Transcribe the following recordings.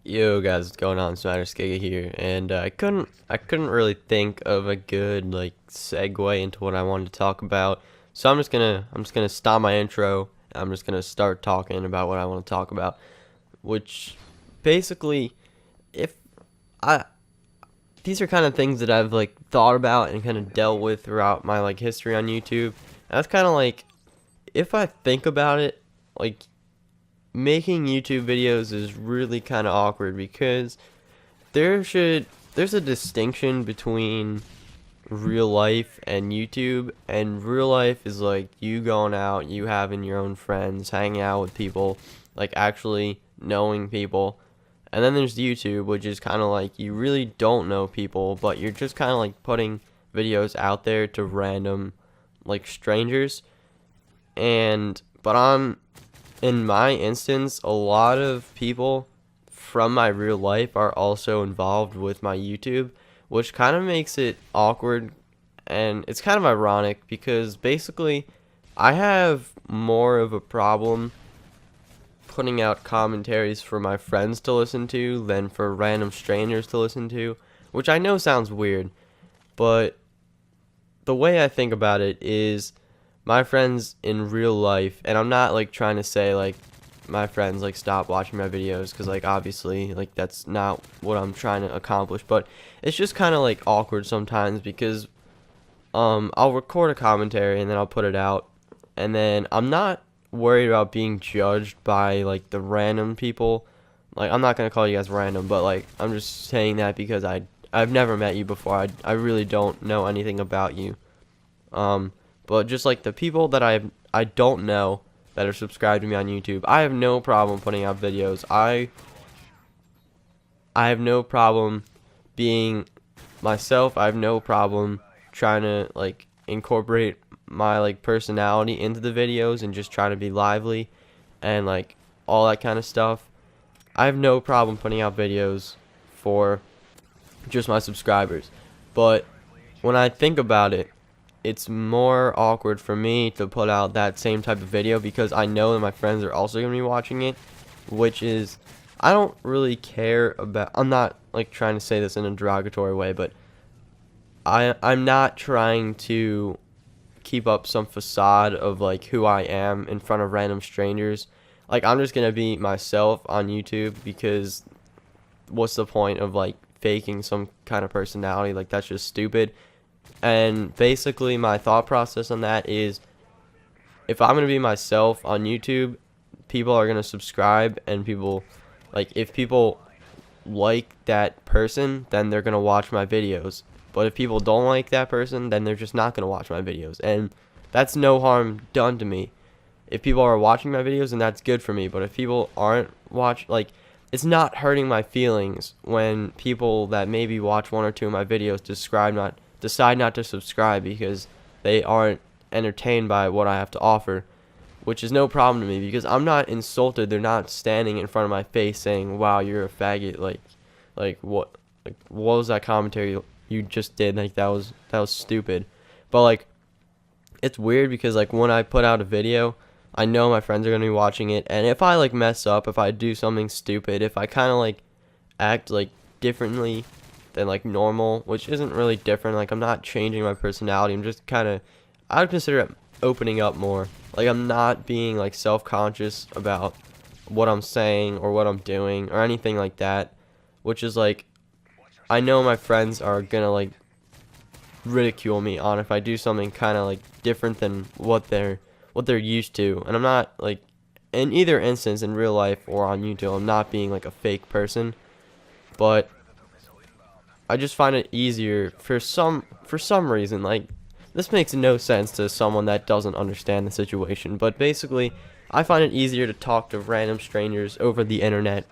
Yo guys, what's going on? Giga here, and I couldn't really think of a good segue into what I wanted to talk about. So I'm just gonna stop my intro. I'm just gonna start talking about what I want to talk about, which basically, if I these are kind of things that I've thought about and kind of dealt with throughout my history on YouTube. That's kind of if I think about it, like making YouTube videos is really kind of awkward because there's a distinction between real life and YouTube, and real life is you going out, you having your own friends, hanging out with people, actually knowing people. And then there's YouTube, which is kind of you really don't know people, but you're just kind of putting videos out there to random strangers. And but on in my instance, a lot of people from my real life are also involved with my YouTube, which kind of makes it awkward, and it's kind of ironic because basically I have more of a problem putting out commentaries for my friends to listen to than for random strangers to listen to, which I know sounds weird, but the way I think about it is my friends in real life, and I'm not trying to say my friends stop watching my videos, because obviously that's not what I'm trying to accomplish, but it's just kind of awkward sometimes because I'll record a commentary and then I'll put it out, and then I'm not worried about being judged by the random people. I'm not gonna call you guys random, but I'm just saying that because I've never met you before. I really don't know anything about you. But just the people that I don't know that are subscribed to me on YouTube, I have no problem putting out videos. I have no problem being myself. I have no problem trying to incorporate my personality into the videos and just trying to be lively and all that kind of stuff. I have no problem putting out videos for just my subscribers. But when I think about it, it's more awkward for me to put out that same type of video because I know that my friends are also going to be watching it, which is, I don't really care about, I'm not trying to say this in a derogatory way, but I'm not trying to keep up some facade of who I am in front of random strangers. I'm just going to be myself on YouTube because what's the point of faking some kind of personality? That's just stupid. And basically my thought process on that is, if I'm going to be myself on YouTube, people are going to subscribe, and people if people like that person, then they're going to watch my videos. But if people don't like that person, then they're just not going to watch my videos, and that's no harm done to me. If people are watching my videos, then that's good for me. But if people aren't it's not hurting my feelings when people that maybe watch one or two of my videos decide not to subscribe because they aren't entertained by what I have to offer, which is no problem to me because I'm not insulted. They're not standing in front of my face saying, "Wow, you're a faggot." What was that commentary you just did? That was stupid. But it's weird because when I put out a video, I know my friends are going to be watching it, and if I mess up, if I do something stupid, if I kind of act differently than normal, which isn't really different, I'm not changing my personality, I'm just I would consider it opening up more. I'm not being self-conscious about what I'm saying or what I'm doing or anything like that, which is I know my friends are gonna ridicule me on if I do something kind of different than what they're used to. And I'm not in either instance, in real life or on YouTube, I'm not being a fake person, but I just find it easier for some reason. This makes no sense to someone that doesn't understand the situation, but basically I find it easier to talk to random strangers over the internet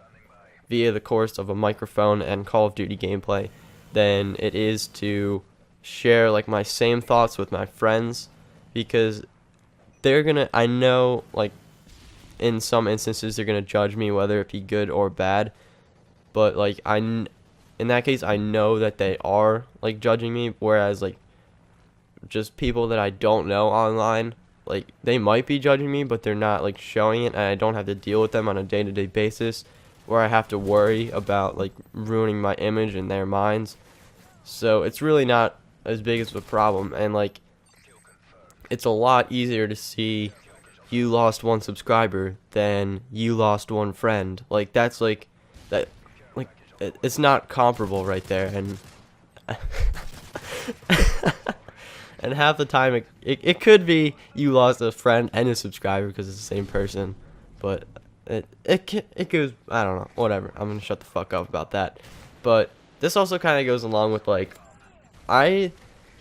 via the course of a microphone and Call of Duty gameplay than it is to share my same thoughts with my friends, because I know in some instances they're gonna judge me, whether it be good or bad, but in that case I know that they are judging me, whereas just people that I don't know online, they might be judging me, but they're not showing it, and I don't have to deal with them on a day-to-day basis. where I have to worry about like ruining my image in their minds. So it's really not as big as a problem, and like it's a lot easier to see you lost one subscriber than you lost one friend. Like that's like that like it's not comparable right there. And and half the time it could be you lost a friend and a subscriber because it's the same person, but it goes, I don't know, whatever. I'm gonna shut the fuck up about that. But this also kind of goes along with like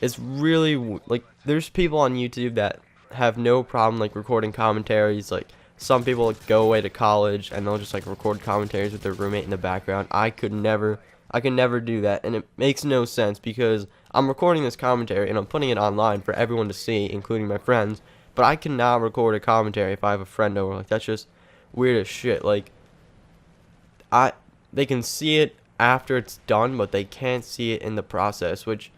it's really like there's people on YouTube that have no problem like recording commentaries. Like some people like, go away to college and they'll just like record commentaries with their roommate in the background. I could never do that, and it makes no sense because I'm recording this commentary and I'm putting it online for everyone to see, including my friends. But I cannot record a commentary if I have a friend over. Like that's just weird as shit. Like they can see it after it's done, but they can't see it in the process, which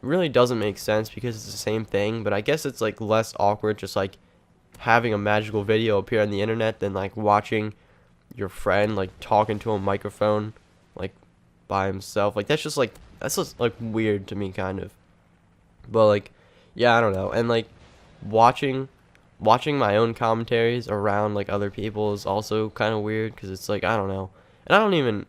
really doesn't make sense because it's the same thing. But I guess it's like less awkward just like having a magical video appear on the internet than like watching your friend like talking to a microphone like by himself. Like that's just like weird to me kind of. But like yeah, I don't know. And like watching my own commentaries around like other people is also kind of weird because it's like I don't know. And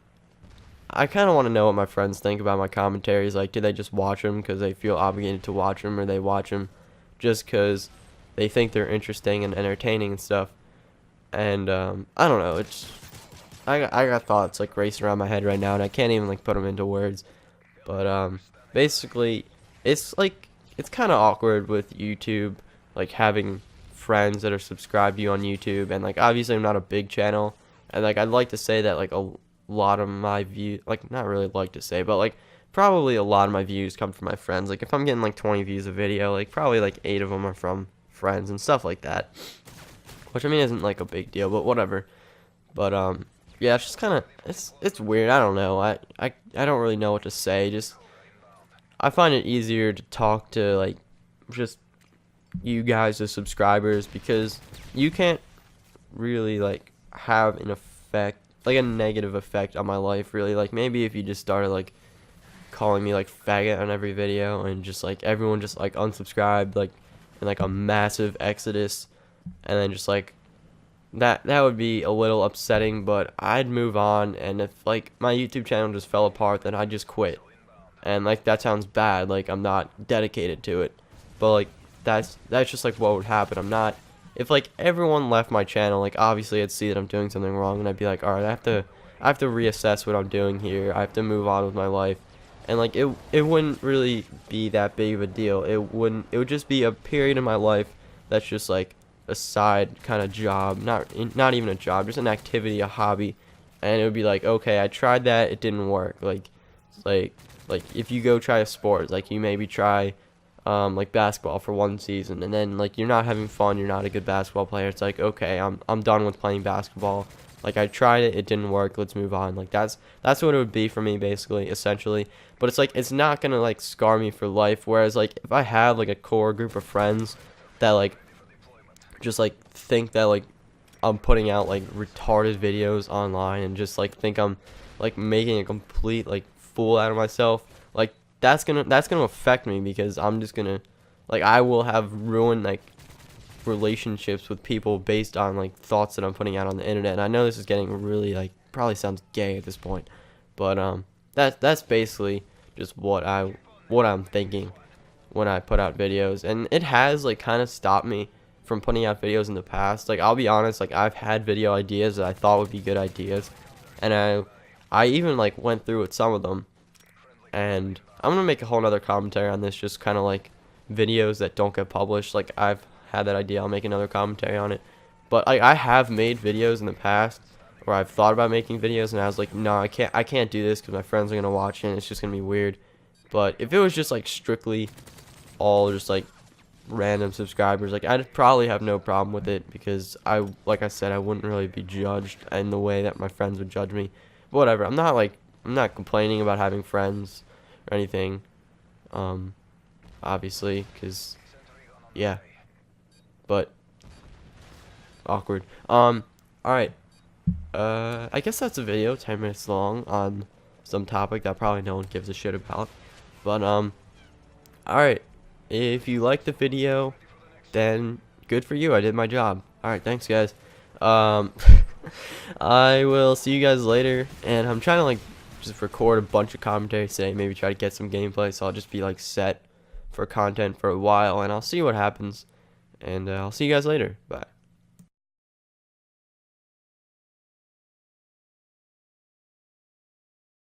I kind of want to know what my friends think about my commentaries. Like, do they just watch them because they feel obligated to watch them, or they watch them just because they think they're interesting and entertaining and stuff? And I don't know. I got thoughts like racing around my head right now, and I can't even like put them into words. But basically, it's kind of awkward with YouTube, like having friends that are subscribed to you on YouTube, and like obviously I'm not a big channel, and like I'd like to say that like a lot of my views, like not really like to say, but like probably a lot of my views come from my friends. Like if I'm getting like 20 views a video, like probably like 8 of them are from friends and stuff like that, which I mean isn't like a big deal, but whatever. But yeah, it's just kind of it's weird. I don't know. I don't really know what to say. Just I find it easier to talk to like just you guys as subscribers, because you can't really like have an effect, like a negative effect on my life really. Like maybe if you just started like calling me like faggot on every video and just like everyone just like unsubscribed like in like a massive exodus, and then just like that would be a little upsetting, but I'd move on. And if like my YouTube channel just fell apart, then I'd just quit. And like that sounds bad, like I'm not dedicated to it, but like that's just like what would happen. I'm not, if like everyone left my channel, like obviously I'd see that I'm doing something wrong, and I'd be like, all right, I have to reassess what I'm doing here. I have to move on with my life. And like it wouldn't really be that big of a deal. It would just be a period in my life that's just like a side kind of job, not even a job, just an activity, a hobby. And it would be like, okay, I tried that, it didn't work. Like if you go try a sport, like you maybe try like basketball for one season, and then like you're not having fun, you're not a good basketball player. It's like, okay, I'm done with playing basketball. Like I tried it, it didn't work, let's move on. Like that's what it would be for me, basically, essentially. But it's like it's not gonna like scar me for life. Whereas like if I have like a core group of friends that like just like think that like I'm putting out like retarded videos online and just like think I'm like making a complete like fool out of myself, like that's gonna affect me, because I'm just gonna like I will have ruined like relationships with people based on like thoughts that I'm putting out on the internet. And I know this is getting really like probably sounds gay at this point, but that's basically just what I'm thinking when I put out videos. And it has like kind of stopped me from putting out videos in the past. Like I'll be honest, like I've had video ideas that I thought would be good ideas, and I even like went through with some of them. And I'm gonna make a whole nother commentary on this, just kind of like videos that don't get published. Like I've had that idea, I'll make another commentary on it. But I have made videos in the past where I've thought about making videos, and I was like, no, I can't do this because my friends are gonna watch it and it's just gonna be weird. But if it was just like strictly all just like random subscribers, like I'd probably have no problem with it, because like I said, I wouldn't really be judged in the way that my friends would judge me. But whatever, I'm not complaining about having friends or anything, obviously, because yeah, but awkward. All right, I guess that's a video, 10 minutes long on some topic that probably no one gives a shit about. But alright, if you liked the video, then good for you, I did my job. Alright, thanks guys. I will see you guys later, and I'm trying to like just record a bunch of commentary today, maybe try to get some gameplay, so I'll just be like set for content for a while, and I'll see what happens, and I'll see you guys later. Bye.